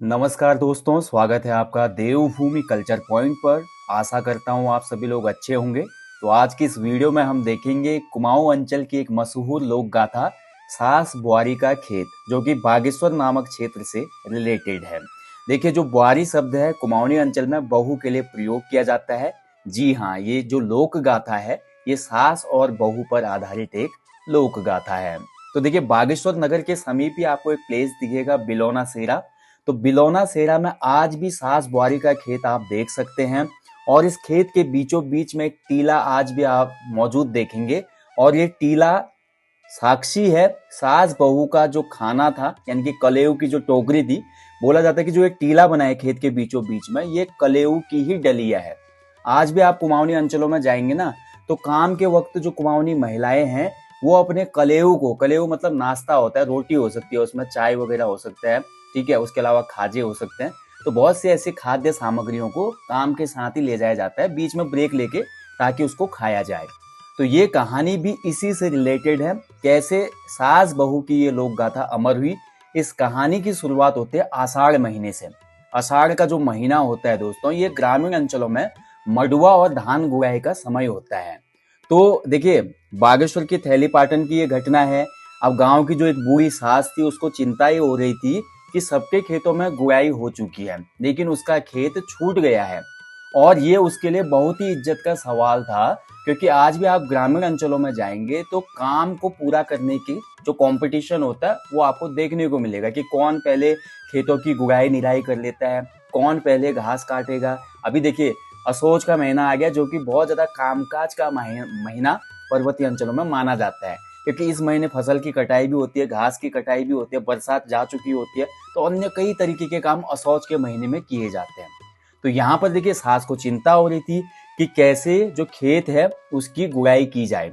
नमस्कार दोस्तों, स्वागत है आपका देवभूमि कल्चर पॉइंट पर। आशा करता हूँ आप सभी लोग अच्छे होंगे। तो आज की इस वीडियो में हम देखेंगे कुमाऊं अंचल की एक मशहूर लोक गाथा सास बुआरी का खेत, जो कि बागेश्वर नामक क्षेत्र से रिलेटेड है। देखिए, जो बुआरी शब्द है कुमाऊनी अंचल में बहू के लिए प्रयोग किया जाता है। जी हाँ, ये जो लोक गाथा है ये सास और बहू पर आधारित एक लोक गाथा है। तो देखिए, बागेश्वर नगर के समीप ही आपको एक प्लेस दिखेगा, बिलौना सेरा। तो बिलौना सेरा में आज भी सास बुआरी का खेत आप देख सकते हैं, और इस खेत के बीचों बीच में एक टीला आज भी आप मौजूद देखेंगे। और ये टीला साक्षी है सास बहू का जो खाना था, यानी कि कलेऊ की जो टोकरी थी। बोला जाता है कि जो एक टीला बना है खेत के बीचों बीच में, ये कलेऊ की ही डलिया है। आज भी आप कुमाऊनी अंचलों में जाएंगे ना, तो काम के वक्त जो कुमाऊनी महिलाएं हैं वो अपने कलेऊ मतलब नाश्ता होता है, रोटी हो सकती है, उसमें चाय वगैरह हो सकता है, ठीक है, उसके अलावा खाजे हो सकते हैं। तो बहुत से ऐसी खाद्य सामग्रियों को काम के साथ ही ले जाया जाता है, बीच में ब्रेक लेके, ताकि उसको खाया जाए। तो ये कहानी भी इसी से रिलेटेड है, कैसे सास बहू की ये लोक गाथा अमर हुई। इस कहानी की शुरुआत होती है आषाढ़ महीने से। आषाढ़ का जो महीना होता है दोस्तों, ये ग्रामीण अंचलों में मडुआ और धान बुआई का समय होता है। तो देखिए, बागेश्वर की थैली पाटन की ये घटना है। अब गांव की जो एक बूढ़ी सास थी, उसको चिंता ही हो रही थी कि सबके खेतों में गुड़ाई हो चुकी है, लेकिन उसका खेत छूट गया है। और ये उसके लिए बहुत ही इज्जत का सवाल था, क्योंकि आज भी आप ग्रामीण अंचलों में जाएंगे तो काम को पूरा करने की जो कंपटीशन होता है वो आपको देखने को मिलेगा कि कौन पहले खेतों की गुड़ाई निराई कर लेता है, कौन पहले घास काटेगा। अभी देखिए, असोज का महीना आ गया, जो कि बहुत ज्यादा कामकाज का महीना पर्वतीय अंचलों में माना जाता है, क्योंकि इस महीने फसल की कटाई भी होती है, घास की कटाई भी होती है, बरसात जा चुकी होती है। तो अन्य कई तरीके के काम असौज के महीने में किए जाते हैं। तो यहाँ पर देखिए, सास को चिंता हो रही थी कि कैसे जो खेत है उसकी गुड़ाई की जाए।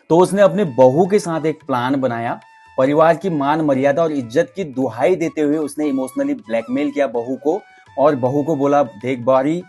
तो उसने अपने बहू के साथ एक प्लान बनाया। परिवार की मान मर्यादा और इज्जत की दुहाई देते हुए उसने इमोशनली ब्लैकमेल किया बहू को, और बहू को बोला, देख बारी,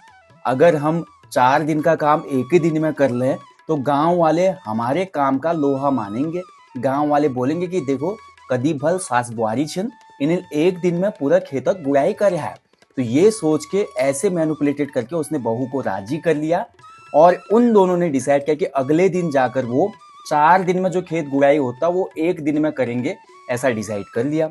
अगर हम 4 दिन का काम एक ही दिन में कर लें तो गांव वाले हमारे काम का लोहा मानेंगे। गांव वाले बोलेंगे कि देखो, कदी भल सास बुआरी छिन, इन्हें एक दिन में पूरा खेतक गुड़ाई कर है। तो ये सोच के ऐसे मैनिपुलेटेड करके उसने बहू को राजी कर लिया, और उन दोनों ने डिसाइड किया कि अगले दिन जाकर वो 4 दिन में जो खेत गुड़ाई होता वो एक दिन में करेंगे, ऐसा डिसाइड कर लिया।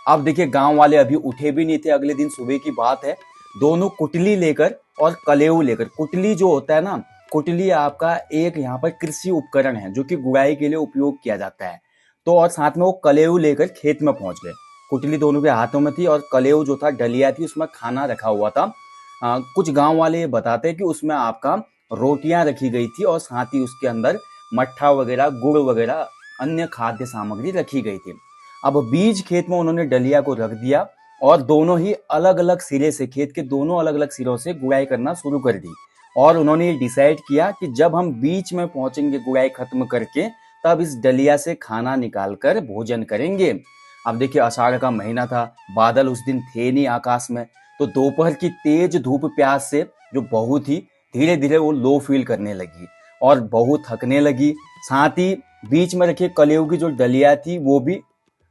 अब देखिए, गांव वाले अभी उठे भी नहीं थे, अगले दिन सुबह की बात है। दोनों कुटली लेकर और कलेऊ लेकर, कुटली जो होता है ना, कुटली आपका एक यहाँ पर कृषि उपकरण है जो कि गुड़ाई के लिए उपयोग किया जाता है। तो और साथ में वो कलेऊ लेकर खेत में पहुंच गए। कुटली दोनों के हाथों में थी, और कलेऊ जो था, डलिया थी, उसमें खाना रखा हुआ था। कुछ गांव वाले ये बताते हैं कि उसमें आपका रोटियां रखी गई थी, और साथ ही उसके अंदर मट्ठा वगैरह, गुड़ वगैरह, अन्य खाद्य सामग्री रखी गई थी। अब बीज खेत में उन्होंने डलिया को रख दिया, और दोनों ही अलग अलग सिरे से, खेत के दोनों अलग अलग सिरों से गुड़ाई करना शुरू कर दी। और उन्होंने ये डिसाइड किया कि जब हम बीच में पहुंचेंगे गुड़ाई खत्म करके, तब इस डलिया से खाना निकाल कर भोजन करेंगे। अब देखिए, आषाढ़ का महीना था, बादल उस दिन थे नहीं आकाश में। तो दोपहर की तेज धूप प्यास से जो बहू थी, धीरे धीरे वो लो फील करने लगी, और बहू थकने लगी। साथ ही बीच में रखे कलेऊ की जो डलिया थी वो भी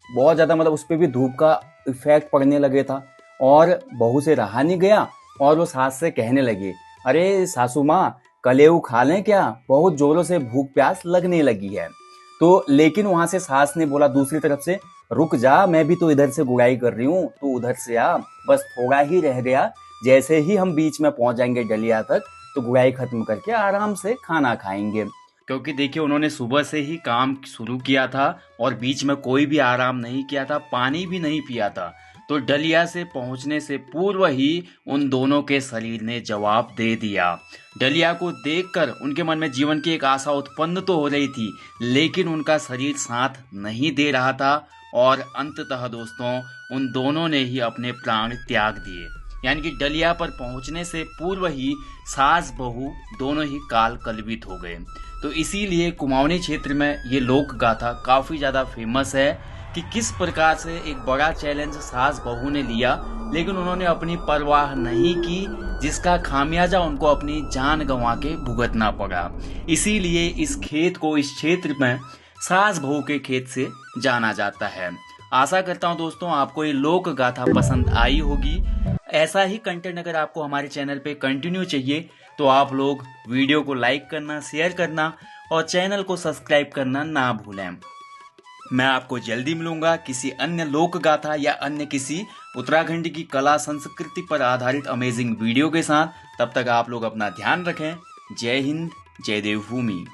बहुत ज्यादा, मतलब उस पर भी धूप का इफेक्ट पड़ने लगे था, और बहू से रहा नहीं गया। और वो सास से कहने लगी, अरे सासू माँ, कलेऊ खा लें क्या, बहुत जोरों से भूख प्यास लगने लगी है। तो लेकिन वहां से सास ने बोला दूसरी तरफ से, रुक जा, मैं भी तो इधर से गुड़ाई कर रही हूँ, तू उधर से आ, बस थोड़ा ही रह गया। जैसे ही हम बीच में पहुंच जाएंगे डलिया तक, तो गुड़ाई खत्म करके आराम से खाना खाएंगे। क्योंकि देखिए, उन्होंने सुबह से ही काम शुरू किया था, और बीच में कोई भी आराम नहीं किया था, पानी भी नहीं पिया था। तो डलिया से पहुंचने से पूर्व ही उन दोनों के शरीर ने जवाब दे दिया। डलिया को देखकर उनके मन में जीवन की एक आशा उत्पन्न तो हो रही थी, लेकिन उनका शरीर साथ नहीं दे रहा था, और अंततः दोस्तों, उन दोनों ने ही अपने प्राण त्याग दिए। यानी कि डलिया पर पहुंचने से पूर्व ही सास बहू दोनों ही काल कलवित हो गए। तो इसीलिए कुमाऊनी क्षेत्र में ये लोक गाथा काफी ज्यादा फेमस है, कि किस प्रकार से एक बड़ा चैलेंज सास बहू ने लिया, लेकिन उन्होंने अपनी परवाह नहीं की, जिसका खामियाजा उनको अपनी जान गंवा के भुगतना पड़ा। इसीलिए इस खेत को, इस क्षेत्र में सास बहू के खेत से जाना जाता है। आशा करता हूँ दोस्तों आपको ये लोक गाथा पसंद आई होगी। ऐसा ही कंटेंट अगर आपको हमारे चैनल पे कंटिन्यू चाहिए तो आप लोग वीडियो को लाइक करना, शेयर करना और चैनल को सब्सक्राइब करना ना भूलें। मैं आपको जल्दी मिलूंगा किसी अन्य लोक गाथा या अन्य किसी उत्तराखंड की कला संस्कृति पर आधारित अमेजिंग वीडियो के साथ। तब तक आप लोग अपना ध्यान रखें। जय हिंद, जय देवभूमि।